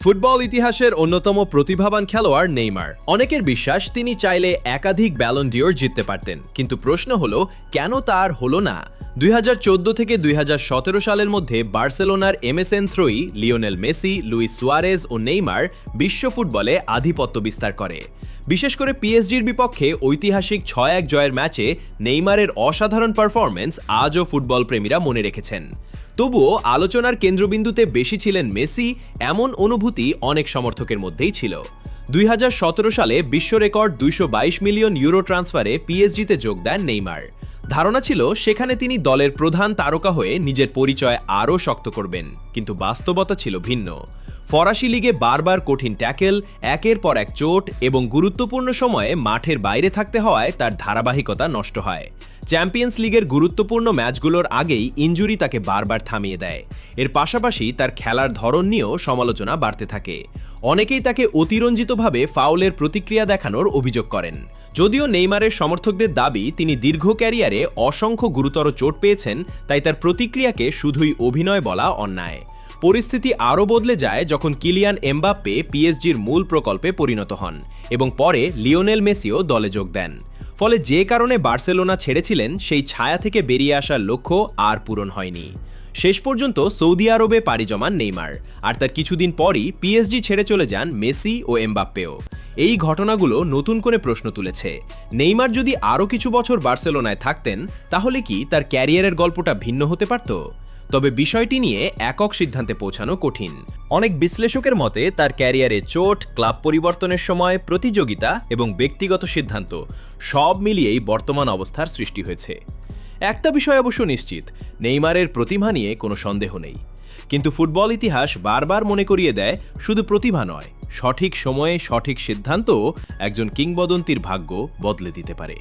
Football ইতিহাসের অন্যতম প্রতিভাবান খেলোয়াড় নেইমার। অনেকের বিশ্বাস তিনি চাইলে একাধিক ব্যালন ডিওর জিততে পারতেন, কিন্তু প্রশ্ন হলো কেন তার হলো না। 2014 থেকে 2017 সালের মধ্যে বার্সেলোনার এমএসএন থ্রোয়ি লিওনেল মেসি, লুইস সুয়ারেজ ও নেইমার বিশ্ব ফুটবলে আধিপত্য বিস্তার করে। বিশেষ করে পিএসজির বিপক্ষে ঐতিহাসিক 6-1 জয়ের ম্যাচে নেইমারের অসাধারণ পারফরম্যান্স আজও ফুটবল প্রেমীরা মনে রেখেছেন। তবুও আলোচনার কেন্দ্রবিন্দুতে বেশি ছিলেন মেসি, এমন অনুভূতি অনেক সমর্থকের মধ্যেই ছিল। 2017 সালে বিশ্ব রেকর্ড 222 মিলিয়ন ইউরো ট্রান্সফারে পিএসজিতে যোগ দেন নেইমার। ধারণা ছিল সেখানে তিনি দলের প্রধান তারকা হয়ে নিজের পরিচয় আরও শক্ত করবেন, কিন্তু বাস্তবতা ছিল ভিন্ন। ফরাসি লিগে বারবার কঠিন ট্যাকেল, একের পর এক চোট এবং গুরুত্বপূর্ণ সময়ে মাঠের বাইরে থাকতে হওয়ায় তার ধারাবাহিকতা নষ্ট হয়। চ্যাম্পিয়ন্স লিগের গুরুত্বপূর্ণ ম্যাচগুলোর আগেই ইনজুরি তাকে বারবার থামিয়ে দেয়। এর পাশাপাশি তার খেলার ধরন নিয়েও সমালোচনা বাড়তে থাকে। অনেকেই তাকে অতিরঞ্জিতভাবে ফাউলের প্রতিক্রিয়া দেখানোর অভিযোগ করেন। যদিও নেইমারের সমর্থকদের দাবি তিনি দীর্ঘ ক্যারিয়ারে অসংখ্য গুরুতর চোট পেয়েছেন, তাই তার প্রতিক্রিয়াকে শুধুই অভিনয় বলা অন্যায়। পরিস্থিতি আরও বদলে যায় যখন কিলিয়ান এমবাপ্পে পিএসজির মূল প্রকল্পে পরিণত হন এবং পরে লিওনেল মেসিও দলে যোগ দেন। ফলে যে কারণে বার্সেলোনা ছেড়েছিলেন সেই ছায়া থেকে বেরিয়ে আসার লক্ষ্য আর পূরণ হয়নি। শেষ পর্যন্ত সৌদি আরবে পাড়ি জমান নেইমার, আর তার কিছুদিন পরই পিএসজি ছেড়ে চলে যান মেসি ও এমবাপ্পেও। এই ঘটনাগুলো নতুন করে প্রশ্ন তুলেছে, নেইমার যদি আরও কিছু বছর বার্সেলোনায় থাকতেন তাহলে কি তার ক্যারিয়ারের গল্পটা ভিন্ন হতে পারত? তবে বিষয়টি নিয়ে একক সিদ্ধান্তে পৌঁছানো কঠিন। অনেক বিশ্লেষকের মতে তার ক্যারিয়ারে চোট, ক্লাব পরিবর্তনের সময়, প্রতিযোগিতা এবং ব্যক্তিগত সিদ্ধান্ত সব মিলিয়েই বর্তমান অবস্থার সৃষ্টি হয়েছে। একটা বিষয় অবশ্য নিশ্চিত, নেইমারের প্রতিভা নিয়ে কোনো সন্দেহ নেই। কিন্তু ফুটবল ইতিহাস বারবার মনে করিয়ে দেয়, শুধু প্রতিভা নয়, সঠিক সময়ে সঠিক সিদ্ধান্ত একজন কিংবদন্তির ভাগ্য বদলে দিতে পারে।